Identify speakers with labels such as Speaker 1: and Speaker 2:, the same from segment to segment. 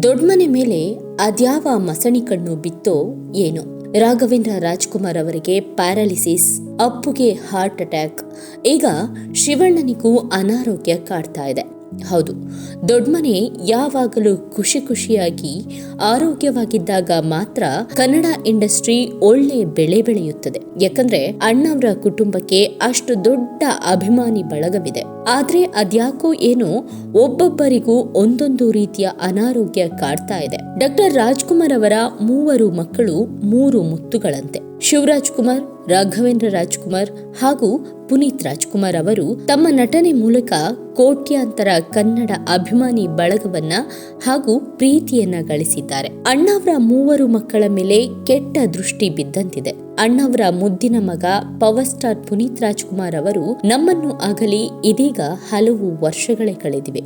Speaker 1: ದೊಡ್ಮನೆ ಮೇಲೆ ಅದ್ಯಾವ ಮಸಣಿ ಕಣ್ಣು ಬಿತ್ತೋ ಏನೋ. ರಾಘವೇಂದ್ರ ರಾಜ್ಕುಮಾರ್ ಅವರಿಗೆ ಪ್ಯಾರಾಲಿಸಿಸ್, ಅಪ್ಪುಗೆ ಹಾರ್ಟ್ ಅಟ್ಯಾಕ್, ಈಗ ಶಿವಣ್ಣನಿಗೂ ಅನಾರೋಗ್ಯ ಕಾಡ್ತಾ ಇದೆ. ಹೌದು, ದೊಡ್ಮನೆ ಯಾವಾಗಲೂ ಖುಷಿಯಾಗಿ ಆರೋಗ್ಯವಾಗಿದ್ದಾಗ ಮಾತ್ರ ಕನ್ನಡ ಇಂಡಸ್ಟ್ರಿ ಒಳ್ಳೆ ಬೆಳೆ ಬೆಳೆಯುತ್ತದೆ. ಯಾಕಂದ್ರೆ ಅಣ್ಣವರ ಕುಟುಂಬಕ್ಕೆ ಅಷ್ಟು ದೊಡ್ಡ ಅಭಿಮಾನಿ ಬಳಗವಿದೆ. ಆದ್ರೆ ಅದ್ಯಾಕೋ ಏನೋ ಒಬ್ಬೊಬ್ಬರಿಗೂ ಒಂದೊಂದು ರೀತಿಯ ಅನಾರೋಗ್ಯ ಕಾಡ್ತಾ ಇದೆ. ಡಾಕ್ಟರ್ ರಾಜ್ಕುಮಾರ್ ಅವರ 3 ಮಕ್ಕಳು 3 ಮುತ್ತುಗಳಂತೆ. ಶಿವರಾಜ್ ಕುಮಾರ್, ರಾಘವೇಂದ್ರ ರಾಜ್ಕುಮಾರ್ ಹಾಗೂ ಪುನೀತ್ ರಾಜ್ಕುಮಾರ್ ಅವರು ತಮ್ಮ ನಟನೆ ಮೂಲಕ ಕೋಟ್ಯಾಂತರ ಕನ್ನಡ ಅಭಿಮಾನಿ ಬಳಗವನ್ನ ಹಾಗೂ ಪ್ರೀತಿಯನ್ನ ಗಳಿಸಿದ್ದಾರೆ. ಅಣ್ಣವರ 3 ಮಕ್ಕಳ ಮೇಲೆ ಕೆಟ್ಟ ದೃಷ್ಟಿ ಬಿದ್ದಂತಿದೆ. ಅಣ್ಣವರ ಮುದ್ದಿನ ಮಗ ಪವರ್ ಸ್ಟಾರ್ ಪುನೀತ್ ರಾಜ್ಕುಮಾರ್ ಅವರು ನಮ್ಮನ್ನು ಅಗಲಿ ಇದೀಗ ಹಲವು ವರ್ಷಗಳೇ ಕಳೆದಿವೆ.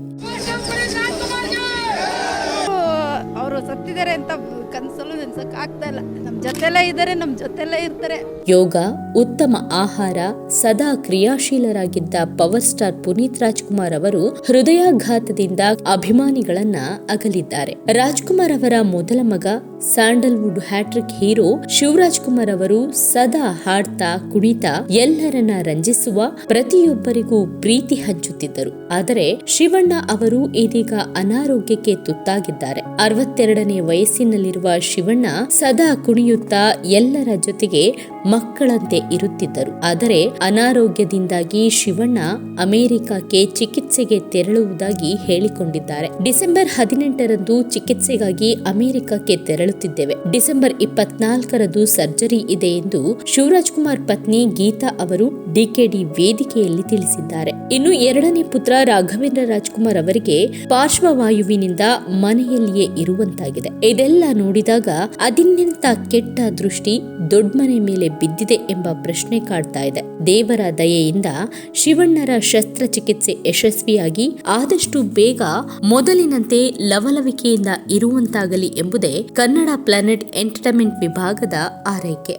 Speaker 2: ಅವರು ಸತ್ತಿದ್ದಾರೆ ಅಂತ ಕನಸಲ್ಲೂ ನೆನ್ಸಕ್ ಆಗ್ತಾ ಇಲ್ಲ. ನಮ್ ಜೊತೆಲೇ ಇದ್ದಾರೆ, ನಮ್ ಜೊತೆಲೇ ಇರ್ತಾರೆ.
Speaker 1: ಯೋಗ, ಉತ್ತಮ ಆಹಾರ, ಸದಾ ಕ್ರಿಯಾಶೀಲರಾಗಿದ್ದ ಪವರ್ ಸ್ಟಾರ್ ಪುನೀತ್ ರಾಜ್ಕುಮಾರ್ ಅವರು ಹೃದಯಾಘಾತದಿಂದ ಅಭಿಮಾನಿಗಳನ್ನ ಅಗಲಿದ್ದಾರೆ. ರಾಜ್ಕುಮಾರ್ ಅವರ ಮೊದಲ ಮಗ, Sandalwood hattrick hero Shivaraj Kumar ಅವರು ಸದಾ ಹಾಡ್ತಾ ಕುಣಿತಾ ಎಲ್ಲರನ್ನ ರಂಜಿಸುವ, ಪ್ರತಿಯೊಬ್ಬರಿಗೂ ಪ್ರೀತಿ ಹಂಚುತ್ತಿದ್ದರು. ಆದರೆ ಶಿವಣ್ಣ ಅವರು ಇದೀಗ ಅನಾರೋಗ್ಯಕ್ಕೆ ತುತ್ತಾಗಿದ್ದಾರೆ. 62ನೇ ವಯಸ್ಸಿನಲ್ಲಿರುವ ಶಿವಣ್ಣ ಸದಾ ಕುಣಿಯುತ್ತಾ ಎಲ್ಲರ ಜೊತೆಗೆ ಮಕ್ಕಳಂತೆ ಇರುತ್ತಿದ್ದರು. ಆದರೆ ಅನಾರೋಗ್ಯದಿಂದಾಗಿ ಶಿವಣ್ಣ ಅಮೆರಿಕಕ್ಕೆ ಚಿಕಿತ್ಸೆಗೆ ತೆರಳುವುದಾಗಿ ಹೇಳಿಕೊಂಡಿದ್ದಾರೆ. ಡಿಸೆಂಬರ್ 18ರಂದು ಚಿಕಿತ್ಸೆಗಾಗಿ ಅಮೆರಿಕಕ್ಕೆ ತೆರಳುತ್ತಿದ್ದೇವೆ. ಡಿಸೆಂಬರ್ 24ರಂದು ಸರ್ಜರಿ ಇದೆ ಎಂದು ಶಿವರಾಜ್ ಕುಮಾರ್ ಪತ್ನಿ ಗೀತಾ ಅವರು ಡಿಕೆಡಿ ವೇದಿಕೆಯಲ್ಲಿ ತಿಳಿಸಿದ್ದಾರೆ. ಇನ್ನು 2ನೇ ಪುತ್ರ ರಾಘವೇಂದ್ರ ರಾಜ್ಕುಮಾರ್ ಅವರಿಗೆ ಪಾರ್ಶ್ವವಾಯುವಿನಿಂದ ಮನೆಯಲ್ಲಿಯೇ ಇರುವಂತಾಗಿದೆ. ಇದೆಲ್ಲ ನೋಡಿದಾಗ ಅದಿನ್ನೆಂತ ಕೆಟ್ಟ ದೃಷ್ಟಿ ದೊಡ್ಮನೆ ಮೇಲೆ ಬಿದ್ದಿದೆ ಎಂಬ ಪ್ರಶ್ನೆ ಕಾಡ್ತಾ ಇದೆ. ದೇವರ ದಯೆಯಿಂದ ಶಿವಣ್ಣರ ಶಸ್ತ್ರಚಿಕಿತ್ಸೆ ಯಶಸ್ವಿಯಾಗಿ ಆದಷ್ಟು ಬೇಗ ಮೊದಲಿನಂತೆ ಲವಲವಿಕೆಯಿಂದ ಇರುವಂತಾಗಲಿ ಎಂಬುದೇ ಕನ್ನಡ ಪ್ಲಾನೆಟ್ ಎಂಟರ್ಟೈನ್ಮೆಂಟ್ ವಿಭಾಗದ ಆರೈಕೆ.